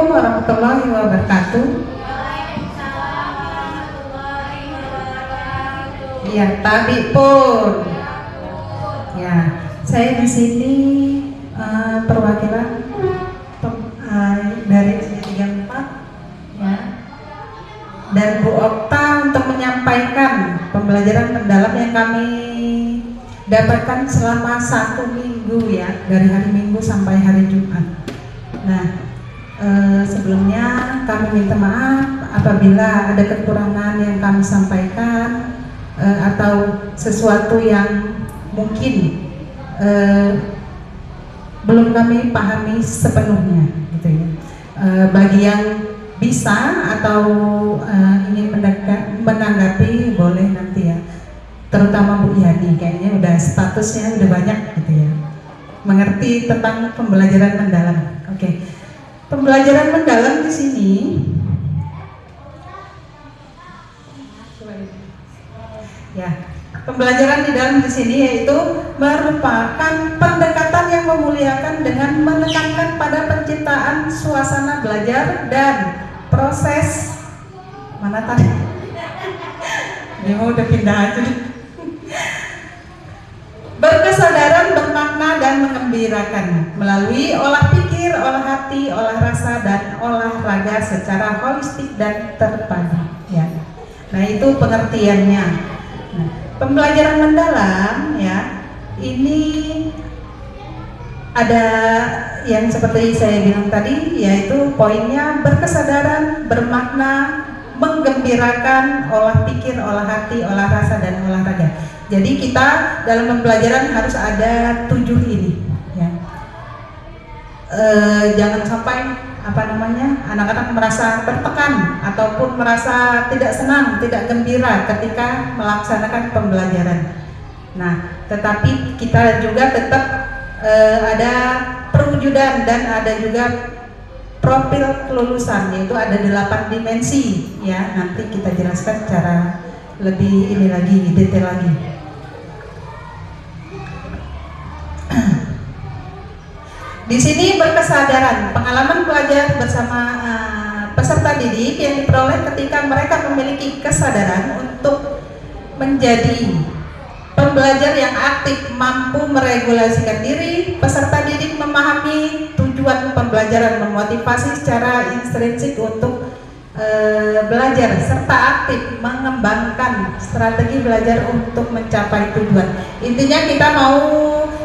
Assalamualaikum warahmatullahi wabarakatuh. Ya, Tabi pun. Ya, saya di sini perwakilan dari SG34 ya, dan Bu Okta untuk menyampaikan pembelajaran mendalam yang kami dapatkan selama 1 minggu ya, dari hari Minggu sampai hari Jumat. Nah, sebelumnya kami minta maaf apabila ada kekurangan yang kami sampaikan atau sesuatu yang mungkin belum kami pahami sepenuhnya gitu ya. Bagi yang bisa atau ingin menanggapi boleh nanti ya, terutama Bu Yani, kayaknya udah statusnya udah banyak gitu ya, mengerti tentang pembelajaran mendalam. Oke. Pembelajaran mendalam di sini ya, pembelajaran di dalam di sini yaitu merupakan pendekatan yang memuliakan dengan menekankan pada penciptaan suasana belajar dan proses mana tadi? Dia mau udah pindah aja. Berkesadaran, bermakna dan mengembirakan melalui olah pikir, olah hati, olah rasa dan olahraga secara holistik dan terpadu. Ya. Nah, itu pengertiannya. Nah, pembelajaran mendalam ya, ini ada yang seperti saya bilang tadi, yaitu poinnya berkesadaran, bermakna, menggembirakan, olah pikir, olah hati, olah rasa dan olahraga. Jadi kita dalam pembelajaran harus ada 7 ini ya. Jangan sampai anak-anak merasa tertekan ataupun merasa tidak senang, tidak gembira ketika melaksanakan pembelajaran. Nah, tetapi kita juga tetap ada perwujudan dan ada juga profil kelulusan, yaitu ada 8 dimensi ya. Nanti kita jelaskan secara lebih ini lagi, detail lagi. Di sini berkesadaran, pengalaman pelajar bersama peserta didik yang diperoleh ketika mereka memiliki kesadaran untuk menjadi pembelajar yang aktif, mampu meregulasikan diri. Peserta didik memahami tujuan pembelajaran, memotivasi secara intrinsik untuk belajar, serta aktif mengembangkan strategi belajar untuk mencapai tujuan. Intinya kita mau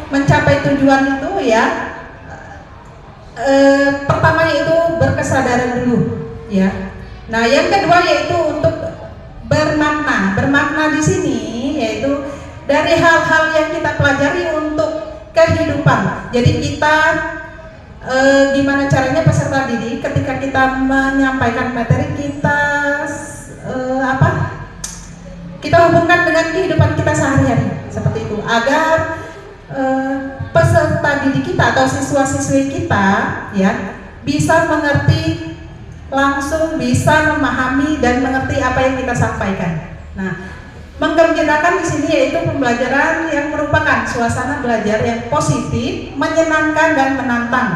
mencapai tujuan itu ya, pertama itu berkesadaran dulu ya. Nah, yang kedua yaitu untuk bermakna. Bermakna di sini yaitu dari hal-hal yang kita pelajari untuk kehidupan. Jadi kita gimana caranya peserta didik ketika kita menyampaikan materi kita kita hubungkan dengan kehidupan kita sehari-hari seperti itu, agar peserta didik kita atau siswa-siswi kita ya bisa mengerti langsung, bisa memahami dan mengerti apa yang kita sampaikan. Nah, menggembirakan di sini yaitu pembelajaran yang merupakan suasana belajar yang positif, menyenangkan dan menantang,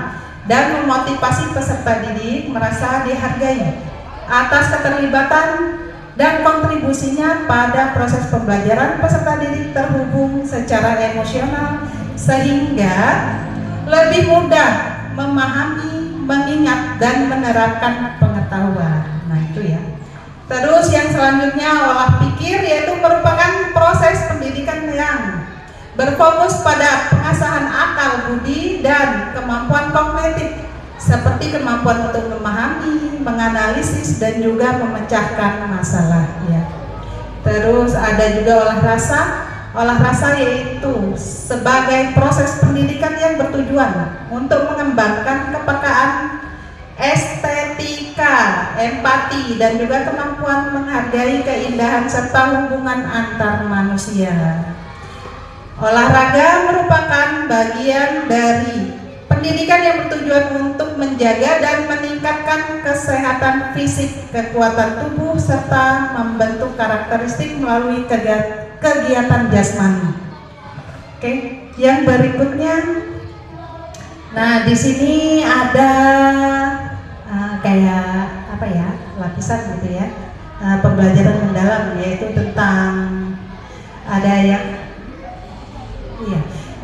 dan memotivasi peserta didik merasa dihargai atas keterlibatan dan kontribusinya pada proses pembelajaran. Peserta didik terhubung secara emosional sehingga lebih mudah memahami, mengingat dan menerapkan pengetahuan. Nah, itu ya. Terus yang selanjutnya olah pikir, yaitu merupakan proses pendidikan yang berfokus pada pengasahan akal budi dan kemampuan kognitif seperti kemampuan untuk memahami, menganalisis dan juga memecahkan masalah ya. Terus ada juga olah rasa. Olah rasa yaitu sebagai proses pendidikan yang bertujuan untuk mengembangkan kepekaan, estetika, empati dan juga kemampuan menghargai keindahan serta hubungan antar manusia. Olahraga merupakan bagian dari pendidikan yang bertujuan untuk menjaga dan meningkatkan kesehatan fisik, kekuatan tubuh serta membentuk karakteristik melalui kegiatan jasmani. Oke, yang berikutnya, nah di sini ada kayak apa ya, lapisan gitu ya, pembelajaran mendalam, yaitu tentang ada yang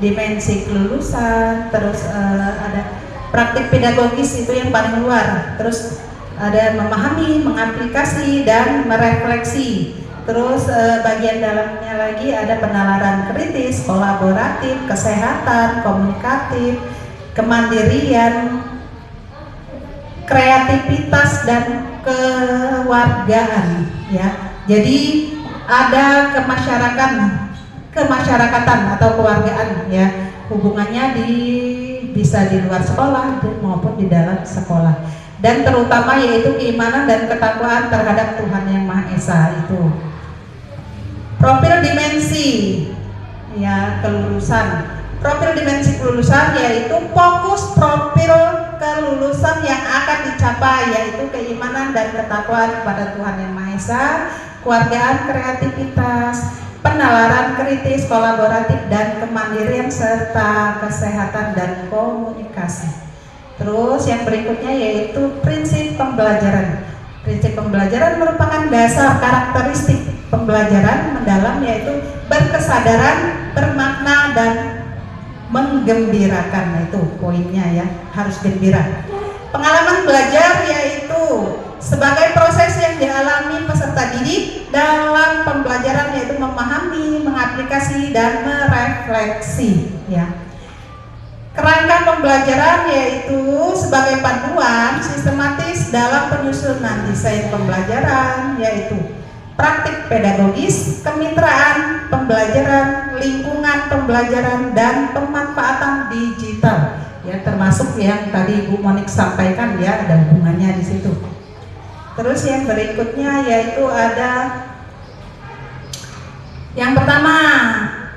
dimensi kelulusan, terus ada praktik pedagogis itu yang paling luar, terus ada memahami, mengaplikasi, dan merefleksi. Terus bagian dalamnya lagi ada penalaran kritis, kolaboratif, kesehatan, komunikatif, kemandirian, kreativitas, dan kewargaan ya. Jadi ada kemasyarakatan atau kewargaan ya, hubungannya bisa di luar sekolah maupun di dalam sekolah, dan terutama yaitu keimanan dan ketakwaan terhadap Tuhan Yang Maha Esa. Itu profil dimensi ya kelulusan. Profil dimensi kelulusan yaitu fokus profil kelulusan yang akan dicapai, yaitu keimanan dan ketakwaan kepada Tuhan Yang Maha Esa, kewargaan, kreativitas, penalaran kritis, kolaboratif, dan kemandirian, serta kesehatan dan komunikasi. Terus yang berikutnya yaitu prinsip pembelajaran. Prinsip pembelajaran merupakan dasar karakteristik pembelajaran mendalam, yaitu berkesadaran, bermakna, dan menggembirakan. Nah, itu poinnya ya, harus gembira. Pengalaman belajar yaitu sebagai proses yang dialami peserta didik dalam pembelajaran, yaitu memahami, mengaplikasi, dan merefleksi ya. Kerangka pembelajaran yaitu sebagai panduan sistematis dalam penyusunan desain pembelajaran, yaitu praktik pedagogis, kemitraan pembelajaran, lingkungan pembelajaran, dan pemanfaatan digital ya, termasuk yang tadi Ibu Monik sampaikan ya, ada hubungannya di situ. Terus yang berikutnya yaitu ada yang pertama,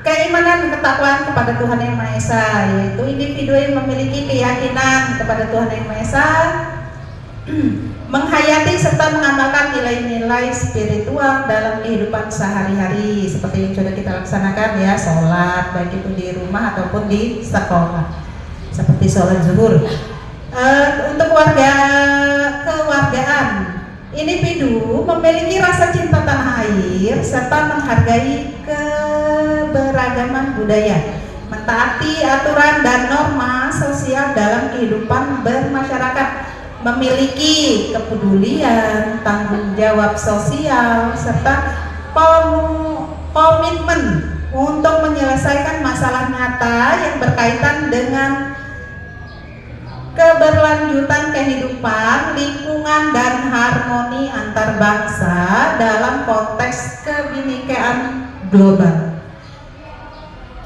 keimanan dan ketakwaan kepada Tuhan Yang Maha Esa, yaitu individu yang memiliki keyakinan kepada Tuhan Yang Maha Esa, menghayati serta mengamalkan nilai-nilai spiritual dalam kehidupan sehari-hari seperti yang sudah kita laksanakan ya, sholat baik itu di rumah ataupun di sekolah, seperti sholat zuhur. Untuk kewargaan, individu memiliki rasa cinta tanah air serta menghargai keberagaman budaya, mentaati aturan dan norma sosial dalam kehidupan bermasyarakat, memiliki kepedulian, tanggung jawab sosial, serta komitmen untuk menyelesaikan masalah nyata yang berkaitan dengan keberlanjutan kehidupan, lingkungan, dan harmoni antar bangsa dalam konteks kebinekaan global.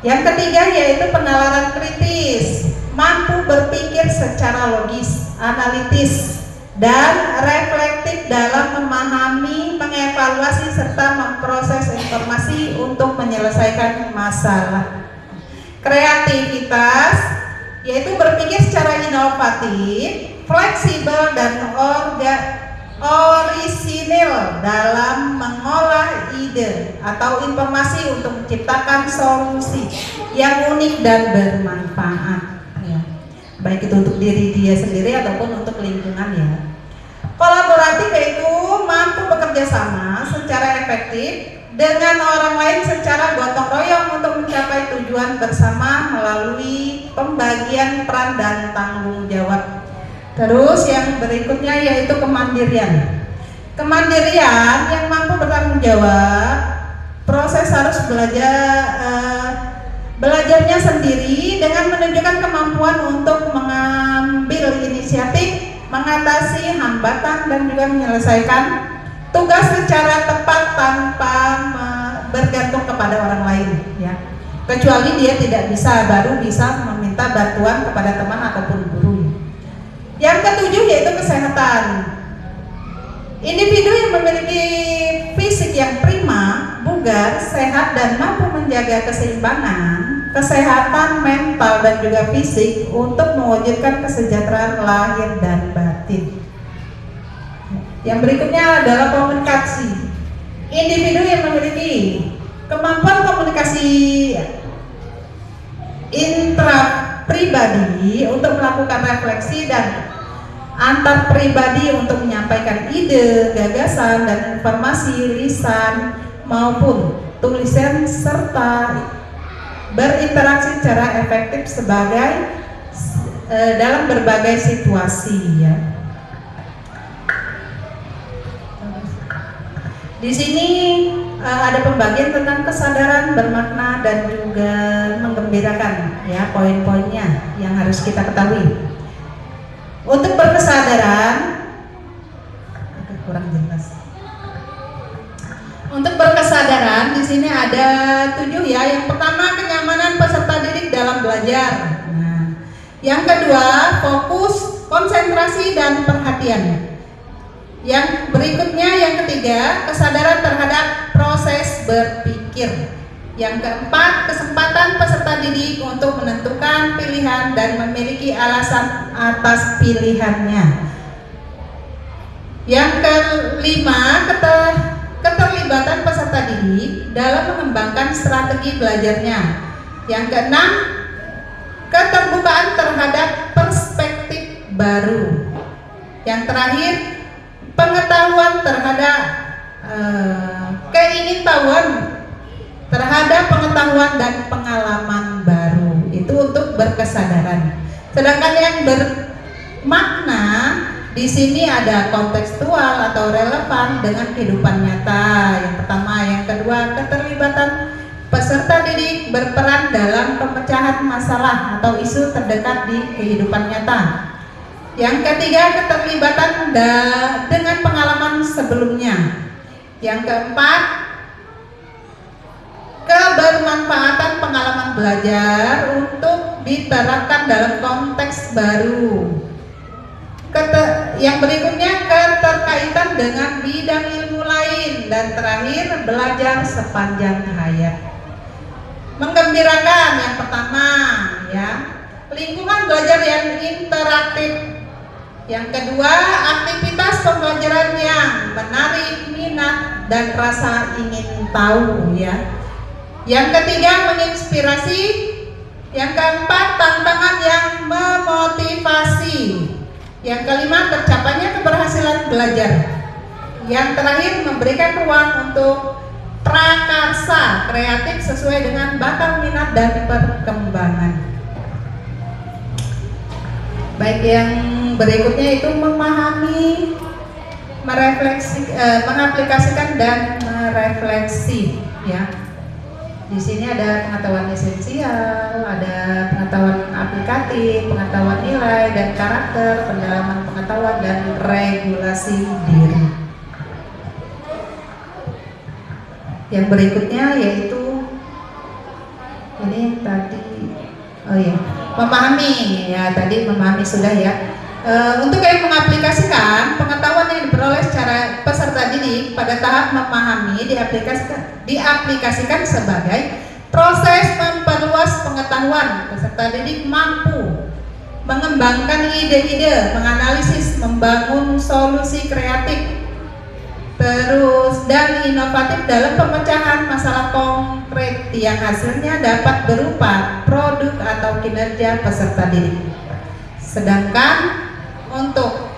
Yang ketiga yaitu penalaran kritis, mampu berpikir secara logis, analitis, dan reflektif dalam memahami, mengevaluasi, serta memproses informasi untuk menyelesaikan masalah. Kreativitas yaitu berpikir secara inovatif, fleksibel, dan orisinil dalam mengolah ide atau informasi untuk menciptakan solusi yang unik dan bermanfaat ya, baik itu untuk diri dia sendiri ataupun untuk lingkungan ya. Kolaboratif yaitu mampu bekerja sama secara efektif dengan orang lain secara gotong royong untuk mencapai tujuan bersama melalui pembagian peran dan tanggung jawab. Terus yang berikutnya yaitu kemandirian. Kemandirian yang mampu bertanggung jawab, proses harus belajarnya sendiri dengan menunjukkan kemampuan untuk mengambil inisiatif, mengatasi hambatan, dan juga menyelesaikan tugas secara tepat tanpa bergantung kepada orang lain ya. Kecuali dia tidak bisa, baru bisa meminta bantuan kepada teman ataupun guru. Yang ketujuh yaitu kesehatan. Individu yang memiliki fisik yang prima, bugar, sehat, dan mampu menjaga keseimbangan, kesehatan mental dan juga fisik untuk mewujudkan kesejahteraan lahir dan batin. Yang berikutnya adalah komunikasi. Individu yang memiliki kemampuan komunikasi intrapribadi untuk melakukan refleksi dan antar pribadi untuk menyampaikan ide, gagasan, dan informasi lisan maupun tulisan serta berinteraksi secara efektif sebagai dalam berbagai situasi ya. Di sini ada pembagian tentang kesadaran bermakna dan juga menggembirakan ya, poin-poinnya yang harus kita ketahui. Untuk berkesadaran agak kurang jelas. Untuk berkesadaran di sini ada 7 ya. Yang pertama, kenyamanan peserta didik dalam belajar. Nah, yang kedua, fokus, konsentrasi dan perhatian. Yang berikutnya, yang ketiga, kesadaran terhadap proses berpikir. Yang keempat, kesempatan peserta didik untuk menentukan pilihan dan memiliki alasan atas pilihannya. Yang kelima, keterlibatan peserta didik dalam mengembangkan strategi belajarnya. Yang keenam, keterbukaan terhadap perspektif baru. Yang terakhir, pengetahuan terhadap keingintahuan terhadap pengetahuan dan pengalaman baru. Itu untuk berkesadaran. Sedangkan yang bermakna di sini ada kontekstual atau relevan dengan kehidupan nyata. Yang pertama, yang kedua, keterlibatan peserta didik berperan dalam pemecahan masalah atau isu terdekat di kehidupan nyata. Yang ketiga, keterlibatan dengan pengalaman sebelumnya. Yang keempat, kebermanfaatan pengalaman belajar untuk diterapkan dalam konteks baru. Yang berikutnya, keterkaitan dengan bidang ilmu lain. Dan terakhir, belajar sepanjang hayat. Menggembirakan yang pertama ya, lingkungan belajar yang interaktif. Yang kedua, aktivitas pembelajaran yang menarik minat dan rasa ingin tahu ya. Yang ketiga, menginspirasi. Yang keempat, tantangan yang memotivasi. Yang kelima, tercapainya keberhasilan belajar. Yang terakhir, memberikan ruang untuk prakarsa kreatif sesuai dengan bakat minat dan perkembangan. Baik, yang berikutnya itu memahami, mengaplikasikan dan merefleksi ya. Di sini ada pengetahuan esensial, ada pengetahuan aplikatif, pengetahuan nilai dan karakter, pendalaman pengetahuan dan regulasi diri. Yang berikutnya yaitu ini tadi memahami ya, tadi memahami sudah ya. Untuk yang mengaplikasikan pengetahuan yang diperoleh secara peserta didik pada tahap memahami diaplikasikan sebagai proses memperluas pengetahuan. Peserta didik mampu mengembangkan ide-ide, menganalisis, membangun solusi kreatif, terus dan inovatif dalam pemecahan masalah konkret yang hasilnya dapat berupa produk atau kinerja peserta didik. Sedangkan untuk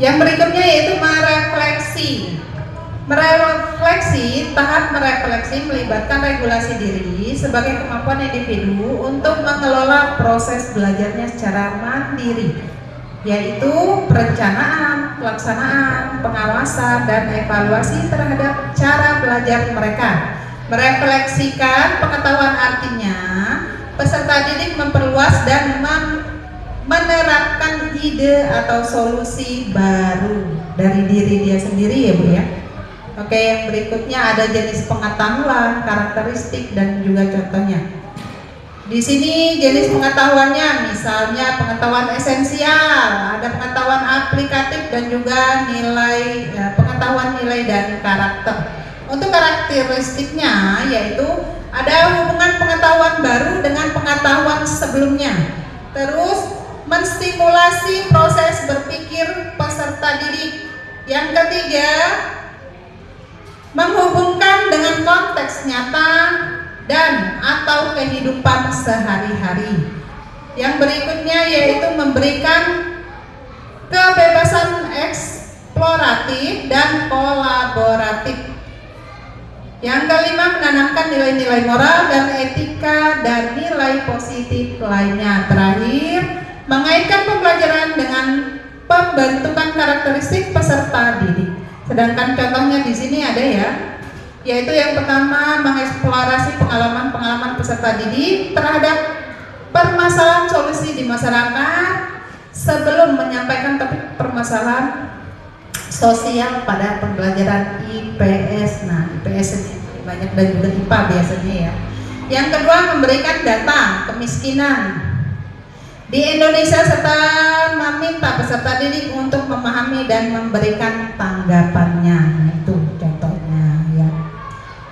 yang berikutnya yaitu merefleksi. Tahap merefleksi melibatkan regulasi diri sebagai kemampuan individu untuk mengelola proses belajarnya secara mandiri, yaitu perencanaan, pelaksanaan, pengawasan, dan evaluasi terhadap cara belajar mereka. Merefleksikan pengetahuan artinya peserta didik memperluas dan menerapkan ide atau solusi baru dari diri dia sendiri ya Bu ya. Oke, yang berikutnya ada jenis pengetahuan, karakteristik dan juga contohnya. Di sini jenis pengetahuannya misalnya pengetahuan esensial, ada pengetahuan aplikatif dan juga pengetahuan nilai dan karakter. Untuk karakteristiknya yaitu Ada hubungan pengetahuan baru dengan pengetahuan sebelumnya. Terus menstimulasi proses berpikir peserta didik. Yang ketiga, menghubungkan dengan konteks nyata dan atau kehidupan sehari-hari. Yang berikutnya yaitu memberikan kebebasan eksploratif dan kolaboratif. Yang kelima, menanamkan nilai-nilai moral dan etika dan nilai positif lainnya. Terakhir, mengaitkan pembelajaran dengan pembentukan karakteristik peserta didik. Sedangkan contohnya di sini ada ya, yaitu yang pertama, mengeksplorasi pengalaman-pengalaman peserta didik terhadap permasalahan solusi di masyarakat sebelum menyampaikan topik permasalahan sosial pada pembelajaran IPS. Nah, IPS ini banyak dan juga IPA biasanya ya. Yang kedua, memberikan data kemiskinan di Indonesia serta meminta peserta didik untuk memahami dan memberikan tanggapannya. Itu contohnya ya.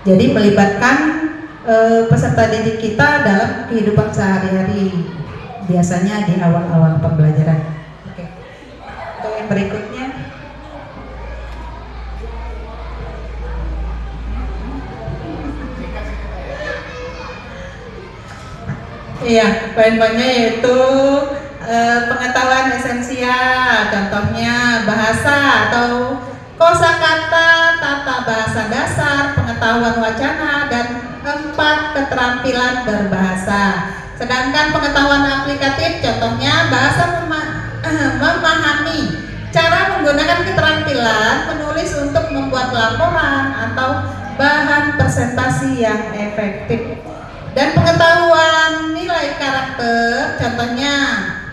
Jadi melibatkan peserta didik kita dalam kehidupan sehari-hari, biasanya di awal-awal pembelajaran. Oke. Untuk yang berikutnya, iya, poin-poinnya yaitu pengetahuan esensial, contohnya bahasa atau kosakata, tata bahasa dasar, pengetahuan wacana, dan 4 keterampilan berbahasa. Sedangkan pengetahuan aplikatif, contohnya bahasa memahami, cara menggunakan keterampilan menulis untuk membuat laporan atau bahan presentasi yang efektif. Dan pengetahuan nilai karakter, contohnya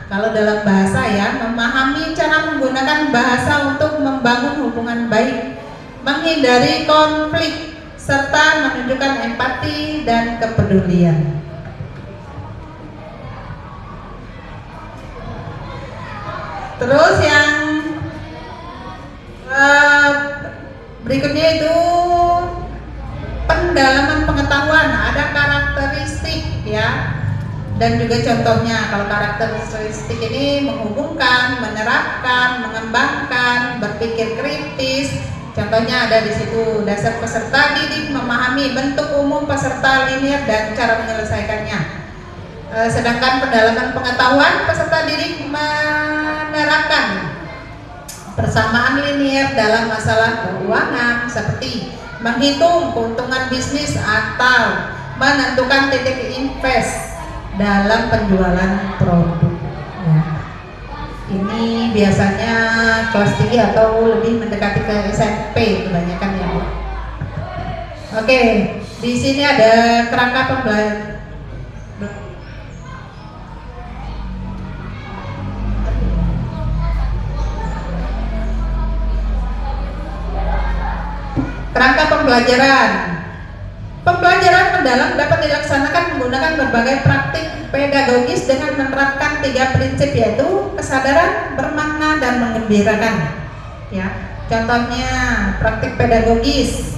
kalau dalam bahasa ya, memahami cara menggunakan bahasa untuk membangun hubungan baik, menghindari konflik, serta menunjukkan empati dan kepedulian. Terus yang berikutnya itu pendalaman pengetahuan, ada karakteristik ya, dan juga contohnya. Kalau karakteristik ini menghubungkan, menerapkan, mengembangkan, berpikir kritis. Contohnya ada di situ, dasar peserta didik memahami bentuk umum peserta linear dan cara menyelesaikannya. Sedangkan pendalaman pengetahuan, peserta didik menerapkan persamaan linear dalam masalah keuangan seperti menghitung keuntungan bisnis atau menentukan titik invest dalam penjualan produk ya. Ini biasanya kelas 3 atau lebih mendekati ke SMP kebanyakan ya. Oke, di sini ada kerangka pembelajaran. Kerangka pembelajaran. Pembelajaran mendalam dapat dilaksanakan menggunakan berbagai praktik pedagogis dengan menerapkan 3 prinsip, yaitu kesadaran, bermakna, dan menggembirakan. Ya, contohnya praktik pedagogis,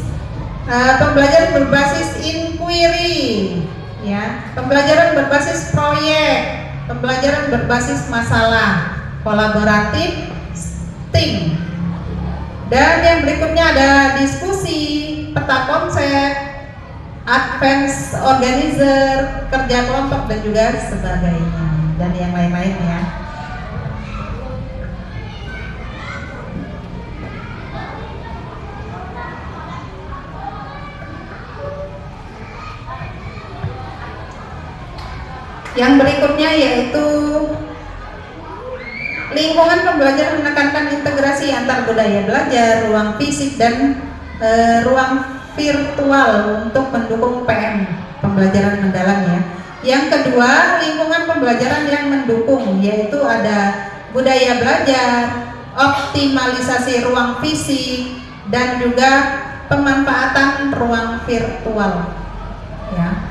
pembelajaran berbasis inquiry, ya, pembelajaran berbasis proyek, pembelajaran berbasis masalah, kolaboratif, STIM. Dan yang berikutnya ada diskusi, peta konsep, advance organizer, kerja kelompok, dan juga sebagainya, dan yang lain-lain ya. Yang berikutnya yaitu lingkungan pembelajaran, menekankan integrasi antar budaya belajar, ruang fisik dan ruang virtual untuk mendukung PM, pembelajaran mendalam ya. Yang kedua, lingkungan pembelajaran yang mendukung, yaitu ada budaya belajar, optimalisasi ruang fisik, dan juga pemanfaatan ruang virtual ya.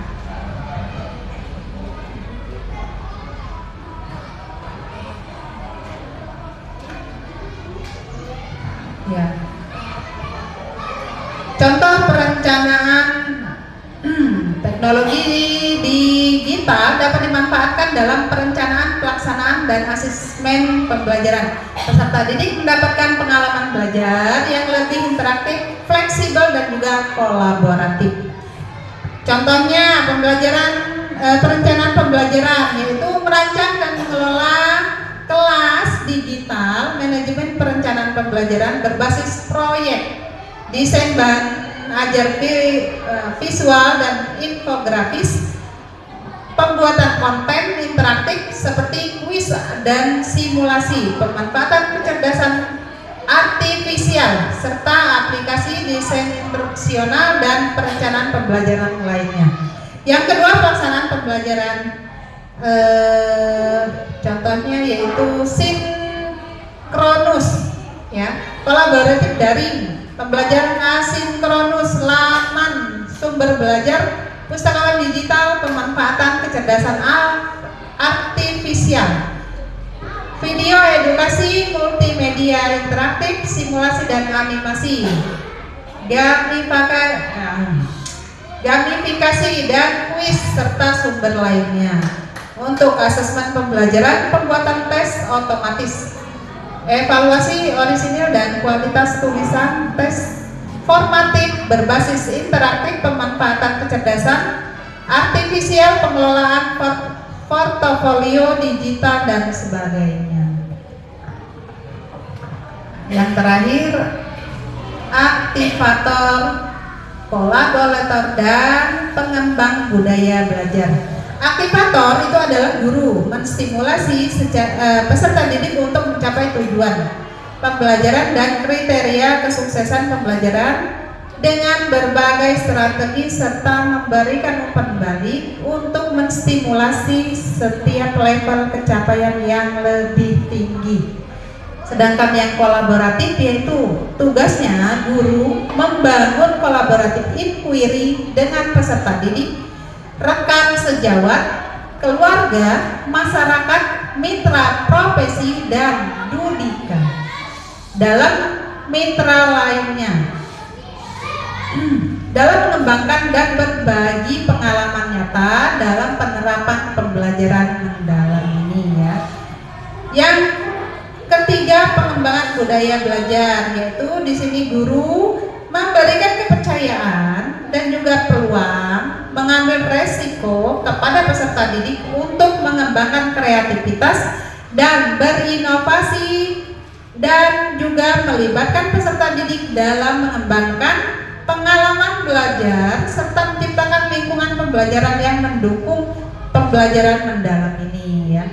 Ya. Contoh perencanaan teknologi Teknologi digital dapat dimanfaatkan dalam perencanaan, pelaksanaan, dan asesmen pembelajaran. Peserta didik mendapatkan pengalaman belajar yang lebih interaktif, fleksibel, dan juga kolaboratif. Contohnya perencanaan pembelajaran, yaitu merancang dan mengelola kelas digital, manajemen perencanaan pembelajaran berbasis proyek, desain bahan ajar visual dan infografis, pembuatan konten interaktif seperti kuis dan simulasi, pemanfaatan kecerdasan artifisial, serta aplikasi desain instruksional dan perencanaan pembelajaran lainnya. Yang kedua, pelaksanaan pembelajaran, contohnya yaitu sinkronus, ya, kolaboratif daring, pembelajaran asinkronus, laman sumber belajar, pustakawan digital, pemanfaatan kecerdasan artifisial, video edukasi, multimedia interaktif, simulasi dan animasi, gamifikasi dan kuis serta sumber lainnya. Untuk asesmen pembelajaran, pembuatan tes otomatis, evaluasi orisinil dan kualitas tulisan, tes formatif berbasis interaktif, pemanfaatan kecerdasan artifisial, pengelolaan portofolio digital, dan sebagainya. Yang terakhir, aktivator, kolaborator, dan pengembang budaya belajar. Aktivator itu adalah guru menstimulasi peserta didik untuk mencapai tujuan pembelajaran dan kriteria kesuksesan pembelajaran dengan berbagai strategi serta memberikan umpan balik untuk menstimulasi setiap level pencapaian yang lebih tinggi. Sedangkan yang kolaboratif, yaitu tugasnya guru membangun kolaboratif inquiry dengan peserta didik, rekan sejawat, keluarga, masyarakat, mitra profesi, dan dudika. Dalam mitra lainnya, dalam mengembangkan dan berbagi pengalaman nyata dalam penerapan pembelajaran mendalam ini, ya. Yang ketiga, pengembangan budaya belajar, yaitu di sini guru memberikan kepercayaan dan juga peluang mengambil resiko kepada peserta didik untuk mengembangkan kreativitas dan berinovasi, dan juga melibatkan peserta didik dalam mengembangkan pengalaman belajar serta menciptakan lingkungan pembelajaran yang mendukung pembelajaran mendalam ini, ya.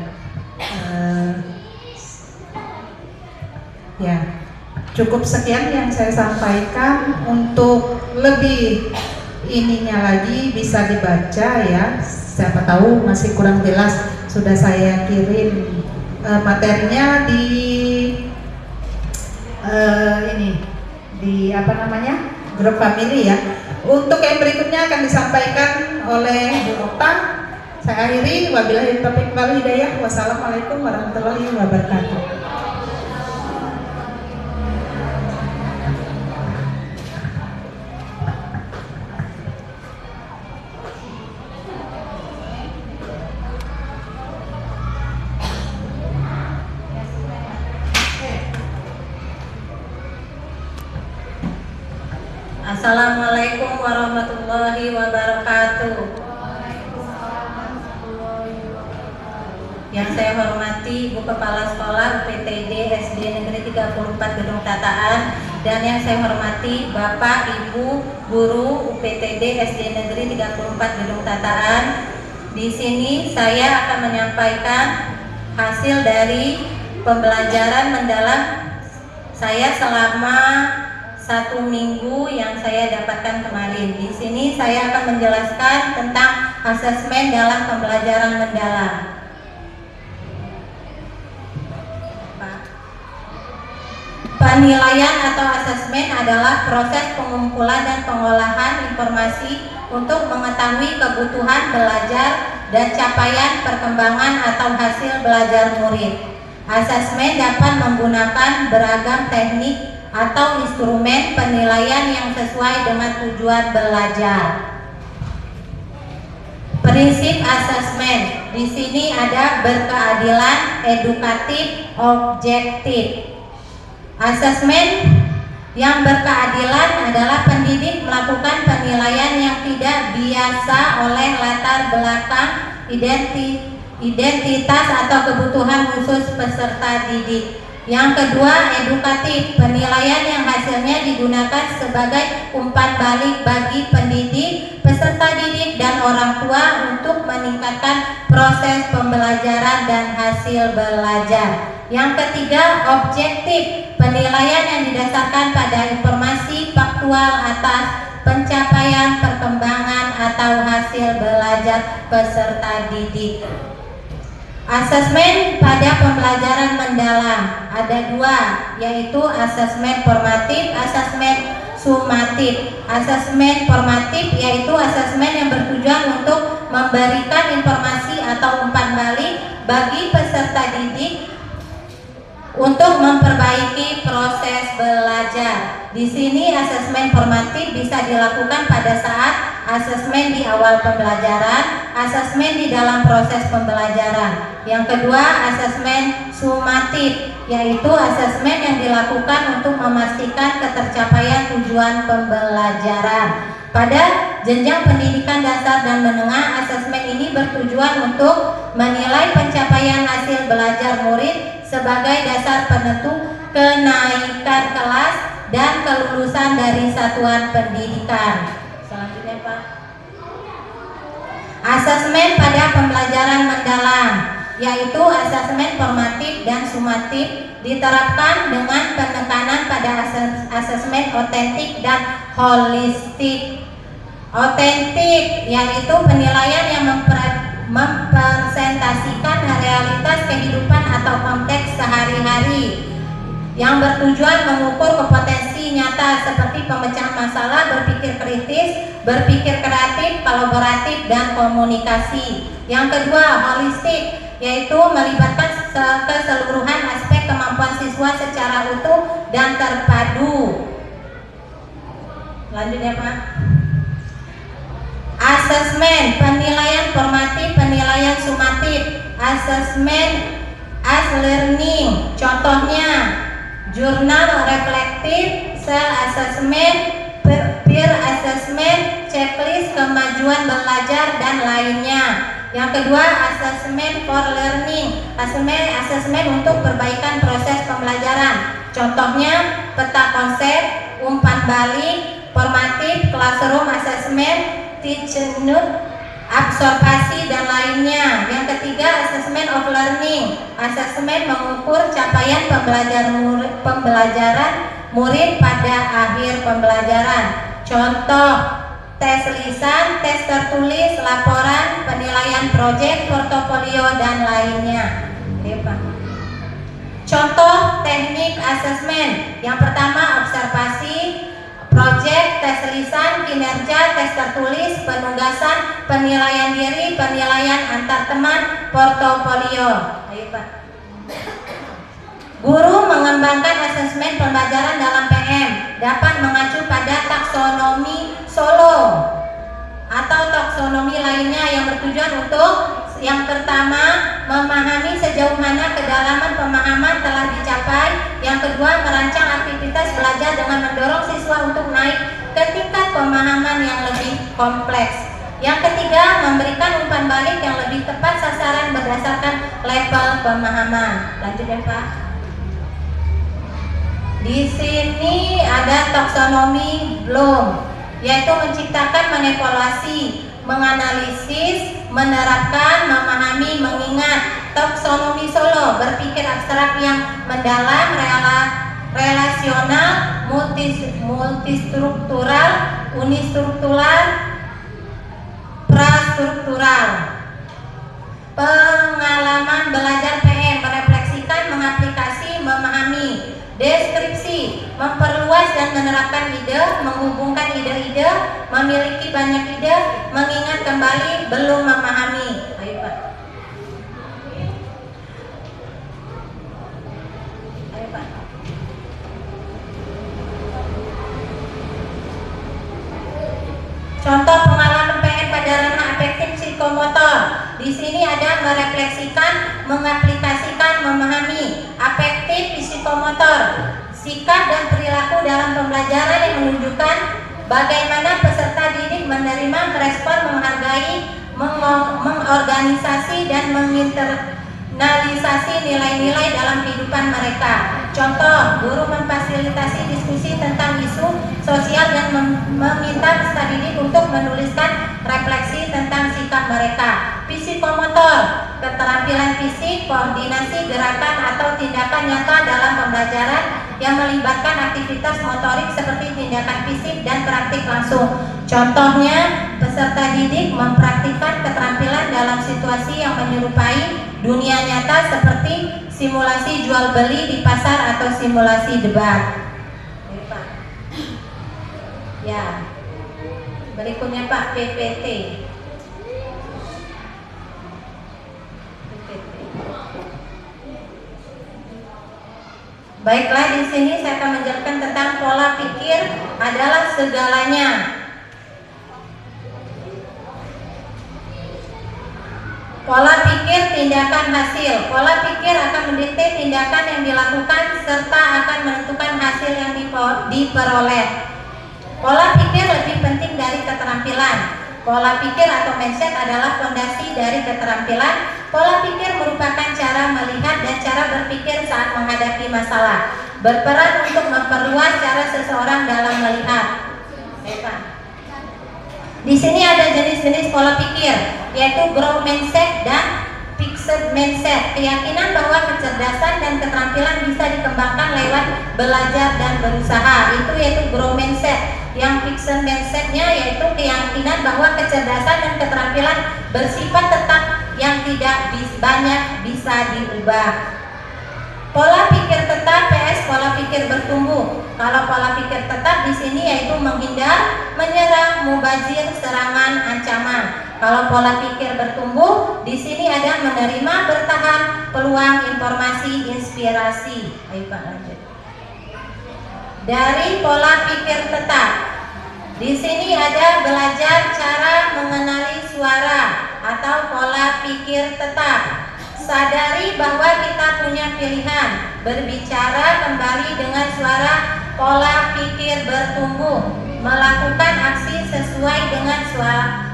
Ya, cukup sekian yang saya sampaikan. Untuk lebih ininya lagi bisa dibaca, ya. Siapa tahu masih kurang jelas, sudah saya kirim materinya di grup family, ya. Untuk yang berikutnya akan disampaikan oleh Bu Okta. Saya akhiri, wabillahi taufiq wal hidayah. Wassalamualaikum warahmatullahi wabarakatuh. Assalamualaikum warahmatullahi wabarakatuh. Yang saya hormati Bu Kepala Sekolah UPTD SD Negeri 34 Gedung Tataan, dan yang saya hormati Bapak Ibu Guru UPTD SD Negeri 34 Gedung Tataan. Di sini saya akan menyampaikan hasil dari pembelajaran mendalam saya selama 1 minggu yang saya dapatkan kemarin. Di sini saya akan menjelaskan tentang asesmen dalam pembelajaran mendalam. Penilaian atau asesmen adalah proses pengumpulan dan pengolahan informasi untuk mengetahui kebutuhan belajar dan capaian perkembangan atau hasil belajar murid. Asesmen dapat menggunakan beragam teknik atau instrumen penilaian yang sesuai dengan tujuan belajar. Prinsip asesmen di sini ada berkeadilan, edukatif, objektif. Asesmen yang berkeadilan adalah pendidik melakukan penilaian yang tidak biasa oleh latar belakang identitas atau kebutuhan khusus peserta didik. Yang kedua, edukatif, penilaian yang hasilnya digunakan sebagai umpan balik bagi pendidik, peserta didik, dan orang tua untuk meningkatkan proses pembelajaran dan hasil belajar. Yang ketiga, objektif, penilaian yang didasarkan pada informasi faktual atas pencapaian, perkembangan, atau hasil belajar peserta didik. Asesmen pada pembelajaran mendalam ada dua, yaitu asesmen formatif, asesmen sumatif. Asesmen formatif yaitu asesmen yang bertujuan untuk memberikan informasi atau umpan balik bagi peserta didik untuk memperbaiki proses belajar. Di sini asesmen formatif bisa dilakukan pada saat asesmen di awal pembelajaran, asesmen di dalam proses pembelajaran. Yang kedua, asesmen sumatif, yaitu asesmen yang dilakukan untuk memastikan ketercapaian tujuan pembelajaran. Pada jenjang pendidikan dasar dan menengah, asesmen ini bertujuan untuk menilai pencapaian hasil belajar murid sebagai dasar penentu kenaikan kelas dan kelulusan dari satuan pendidikan. Selanjutnya, Pak. Asesmen pada pembelajaran mendalam, yaitu asesmen formatif dan sumatif, diterapkan dengan penekanan pada asesmen otentik dan holistik. Otentik yaitu penilaian yang mempresentasikan realitas kehidupan atau konteks sehari-hari, yang bertujuan mengukur kompetensi nyata seperti pemecahan masalah, berpikir kritis, berpikir kreatif, kolaboratif, dan komunikasi. Yang kedua, holistik, yaitu melibatkan keseluruhan aspek kemampuan siswa secara utuh dan terpadu. Lanjutnya, Pak. Asesmen penilaian formatif, penilaian sumatif. Asesmen as learning, contohnya jurnal reflektif, self assessment, peer assessment, checklist kemajuan belajar, dan lainnya. Yang kedua, asesmen for learning, asesmen untuk perbaikan proses pembelajaran, contohnya peta konsep, umpan balik, formatif, classroom assessment, teaching note, absorpsi, dan lainnya. Yang ketiga, assessment of learning, asesmen mengukur capaian pembelajaran murid pada akhir pembelajaran, contoh tes lisan, tes tertulis, laporan, penilaian proyek, portofolio, dan lainnya. Oke, Pak. Contoh teknik asesmen, yang pertama observasi, proyek, tes lisan, kinerja, tes tertulis, penugasan, penilaian diri, penilaian antar teman, portofolio. Ayo, Pak. Guru mengembangkan asesmen pembelajaran dalam PM dapat mengacu pada taksonomi Solo atau taksonomi lainnya yang bertujuan untuk yang pertama memahami sejauh mana kedalaman pemahaman telah dicapai, yang kedua merancang aktivitas belajar dengan mendorong siswa untuk naik ke tingkat pemahaman yang lebih kompleks, yang ketiga memberikan umpan balik yang lebih tepat sasaran berdasarkan level pemahaman. Lanjut ya, Pak. Di sini ada taksonomi Bloom, yaitu menciptakan, menevaluasi, menganalisis, menerapkan, memahami, mengingat. Taksonomi Solo, berpikir abstrak yang mendalam, relasional, multistruktural, unistruktural, prastruktural. Pengalaman belajar PM, merefleksikan, mengaplikasi, memahami. Deskripsi, memperluas dan menerapkan ide, menghubungkan ide-ide, memiliki banyak ide, mengingat kembali, belum memahami. Ayo, Pak. Ayo, Pak. Contoh pengalaman PM pada ranah afektif psikomotor Di sini ada merefleksikan, mengaplikasikan, memahami, afektif, psikomotor, sikap dan perilaku dalam pembelajaran yang menunjukkan bagaimana peserta didik menerima, merespon, menghargai, mengorganisasi dan menginternalisasi nilai-nilai dalam kehidupan mereka. Contoh, guru memfasilitasi diskusi tentang isu sosial dan meminta peserta didik untuk menuliskan refleksi tentang sikap mereka. Psikomotor, keterampilan fisik, koordinasi gerakan atau tindakan nyata dalam pembelajaran yang melibatkan aktivitas motorik seperti tindakan fisik dan praktik langsung. Contohnya, peserta didik mempraktikkan keterampilan dalam situasi yang menyerupai dunia nyata seperti simulasi jual beli di pasar atau simulasi debat. Ya, berikutnya Pak, PPT. Baiklah, di sini saya akan menjelaskan tentang pola pikir adalah segalanya. Pola pikir, tindakan, hasil. Pola pikir akan mendikte tindakan yang dilakukan serta akan menentukan hasil yang diperoleh. Pola pikir lebih penting dari keterampilan. Pola pikir atau mindset adalah fondasi dari keterampilan. Pola pikir merupakan cara melihat dan cara berpikir saat menghadapi masalah. Berperan untuk memperluas cara seseorang dalam melihat. Di sini ada jenis-jenis pola pikir, yaitu growth mindset dan fixed mindset. Keyakinan bahwa kecerdasan dan keterampilan bisa dikembangkan lewat belajar dan berusaha. Itu yaitu growth mindset. Yang fixed mindsetnya yaitu keyakinan bahwa kecerdasan dan keterampilan bersifat tetap yang tidak banyak bisa diubah. Pola pikir tetap vs pola pikir bertumbuh. Kalau pola pikir tetap di sini yaitu menghindar, menyerang, mubazir, serangan, ancaman. Kalau pola pikir bertumbuh di sini ada menerima, bertahan, peluang, informasi, inspirasi. Ayo Pak, lanjut. Dari pola pikir tetap, di sini ada belajar cara mengenali suara atau pola pikir tetap. Sadari bahwa kita punya pilihan, berbicara kembali dengan suara pola pikir bertumbuh, melakukan aksi sesuai dengan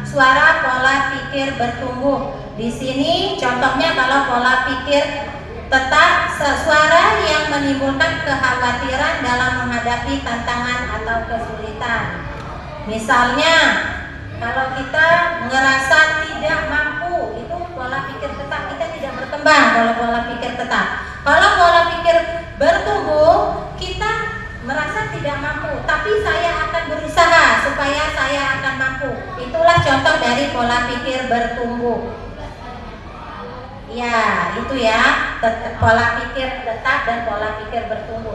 suara pola pikir bertumbuh. Di sini contohnya kalau pola pikir tetap suara yang menimbulkan kekhawatiran dalam menghadapi tantangan atau kesulitan. Misalnya, kalau kita ngerasa tidak mampu, itu pola pikir tetap, kita tidak berkembang kalau pola pikir tetap. Kalau pola pikir bertumbuh, kita merasa tidak mampu, tapi saya akan berusaha supaya saya akan mampu. Itulah contoh dari pola pikir bertumbuh. Ya, itu ya, pola pikir tetap dan pola pikir bertumbuh.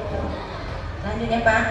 Lanjutnya Pak.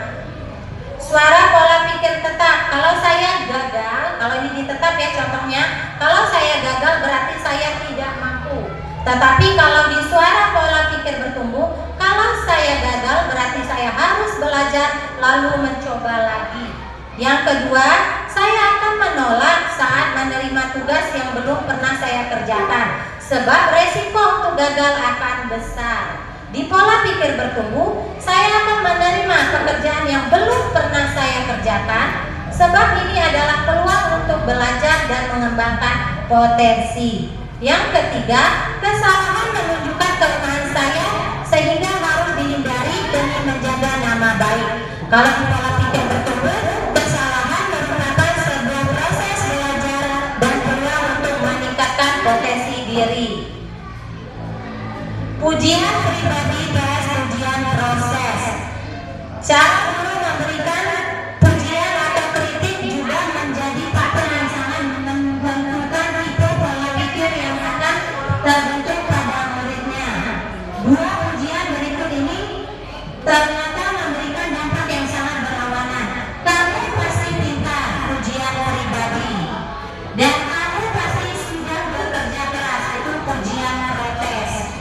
Suara pola pikir tetap, kalau saya gagal, kalau ini tetap ya contohnya, kalau saya gagal berarti saya tidak mampu. Tetapi kalau di suara pola pikir bertumbuh, kalau saya gagal berarti saya harus belajar lalu mencoba lagi. Yang kedua, saya akan menolak saat menerima tugas yang belum pernah saya kerjakan, sebab resiko untuk gagal akan besar. Di pola pikir bertumbuh, saya akan menerima pekerjaan yang belum pernah saya kerjakan, sebab ini adalah peluang untuk belajar dan mengembangkan potensi. Yang ketiga, kesalahan menunjukkan kelemahan saya sehingga harus dihindari demi menjaga nama baik. Kalau di pola pikir bertumbuh, kesalahan merupakan sebuah proses belajar dan peluang untuk meningkatkan potensi diri. Pujian pribadi dan pujian proses. Cara guru memberikan pujian atau kritik juga menjadi faktor yang sangat menentukan tipe pola pikir yang akan terbentuk pada muridnya. Dua pujian berikut ini ternyata memberikan dampak yang sangat berlawanan. Kamu pasti pintar, pujian pribadi, dan kamu pasti sudah bekerja keras, itu pujian protes.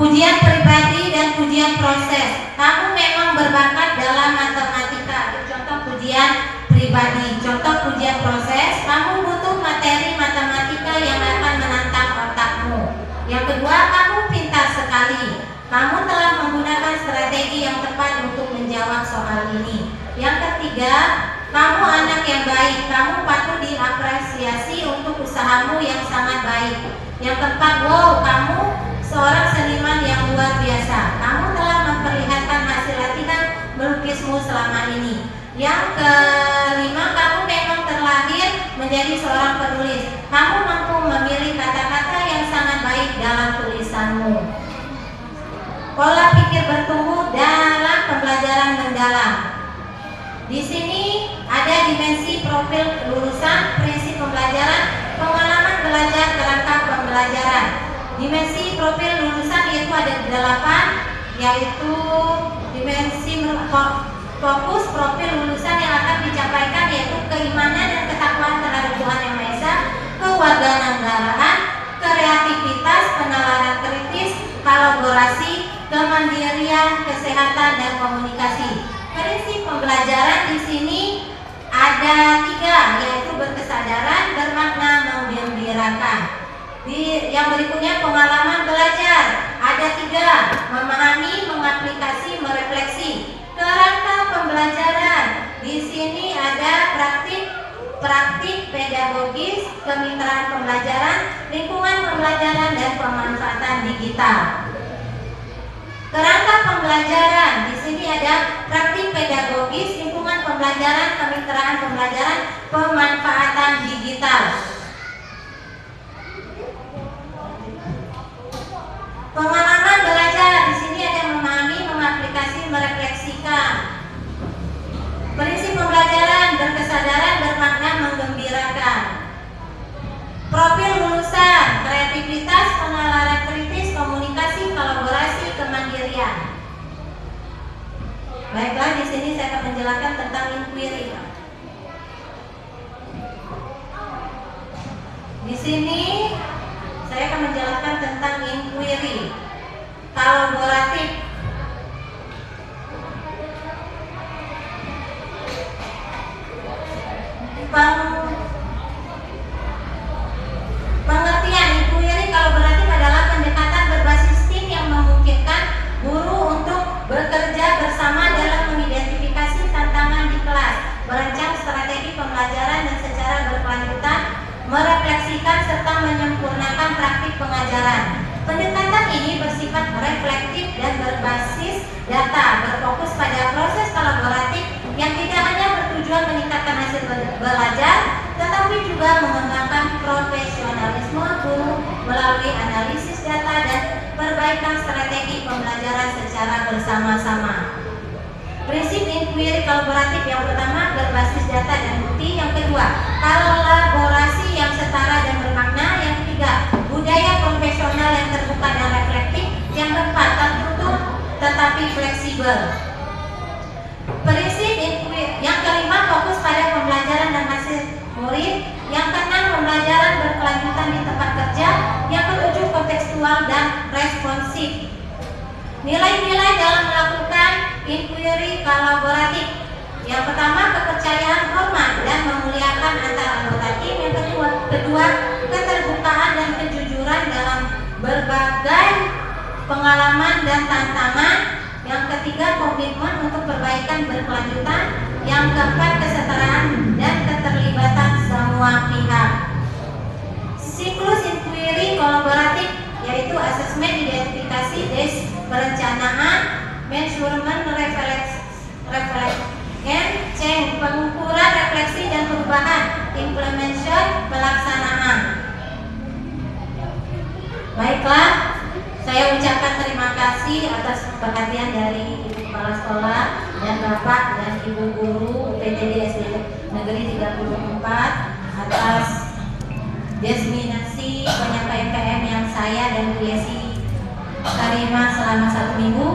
Ujian pribadi dan ujian proses. Kamu memang berbakat dalam matematika. Contoh ujian pribadi, contoh ujian proses. Kamu butuh materi matematika yang akan menantang otakmu. Yang kedua, kamu pintar sekali. Kamu telah menggunakan strategi yang tepat untuk menjawab soal ini. Yang ketiga, kamu anak yang baik. Kamu patut diapresiasi untuk usahamu yang sangat baik. Yang keempat, wow, kamu seorang seniman yang luar biasa. Kamu telah memperlihatkan hasil latihan melukismu selama ini. Yang kelima, kamu memang terlahir menjadi seorang penulis. Kamu mampu memilih kata-kata yang sangat baik dalam tulisanmu. Pola pikir bertumbuh dalam pembelajaran mendalam. Di sini ada dimensi profil lulusan, prinsip pembelajaran, pengalaman belajar, kerangka pembelajaran. Dimensi profil lulusan yaitu ada 8, yaitu dimensi fokus profil lulusan yang akan dicapaikan yaitu keimanan dan ketakwaan terhadap Tuhan Yang Maha Esa, kewarganegaraan, kreativitas, penalaran kritis, kolaborasi, kemandirian, kesehatan, dan komunikasi. Prinsip pembelajaran di sini ada 3, yaitu berkesadaran, bermakna, menggembirakan. Yang berikutnya pengalaman belajar ada 3, memahami, mengaplikasi, merefleksi. Kerangka pembelajaran di sini ada praktik pedagogis, kemitraan pembelajaran, lingkungan pembelajaran, dan pemanfaatan digital. Kerangka pembelajaran di sini ada praktik pedagogis, lingkungan pembelajaran, kemitraan pembelajaran, pemanfaatan digital. Pengalaman belajar di sini ada memahami, mengaplikasi, merefleksikan. Prinsip pembelajaran berkesadaran, bermakna, menggembirakan. Profil lulusan, kreativitas, penalaran kritis, komunikasi, kolaborasi, kemandirian. Baiklah, di sini saya akan menjelaskan tentang inquiry. Di sini saya akan menjelaskan tentang inquiry, kolaboratif. Pengertian inquiry kolaboratif adalah pendekatan berbasis tim yang memungkinkan guru untuk bekerja bersama dalam mengidentifikasi tantangan di kelas, merancang strategi pembelajaran dan secara berkelanjutan merefleksikan serta menyempurnakan praktik pengajaran. Pendekatan ini bersifat reflektif dan berbasis data, berfokus pada proses kolaboratif yang tidak hanya bertujuan meningkatkan hasil belajar, tetapi juga mengembangkan profesionalisme guru melalui analisis data dan perbaikan strategi pembelajaran secara bersama-sama. Prinsip inquiry kolaboratif yang pertama berbasis data dan bukti, yang kedua kolaborasi yang setara dan bermakna, yang ketiga budaya profesional yang terbuka dan reflektif, yang keempat tertutup tetapi fleksibel. Prinsip inquiry yang kelima fokus pada pembelajaran dan hasil murid, yang keenam pembelajaran berkelanjutan di tempat kerja, yang ketujuh kontekstual dan responsif. Nilai-nilai dalam melakukan inquiry kolaboratif. Yang pertama, kepercayaan, hormat, dan memuliakan antar anggota tim. Yang kedua, keterbukaan dan kejujuran dalam berbagai pengalaman dan tantangan. Yang ketiga, komitmen untuk perbaikan berkelanjutan. Yang keempat, kesetaraan dan keterlibatan semua pihak. Siklus inquiry kolaboratif yaitu asesmen, identifikasi, perencanaan, measurement, change, pengukuran, refleksi dan perubahan, implementation, pelaksanaan. Baiklah, saya ucapkan terima kasih atas perhatian dari Ibu Kepala Sekolah dan Bapak dan Ibu Guru UPTD SD Negeri 34 atas diseminasi penyampaian PM yang saya dan Bu Yesi terima selama 1 minggu.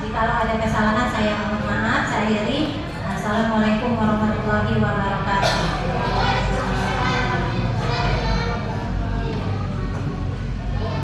Jikalau ada kesalahan saya mohon maaf. Saya akhiri. Assalamualaikum warahmatullahi wabarakatuh.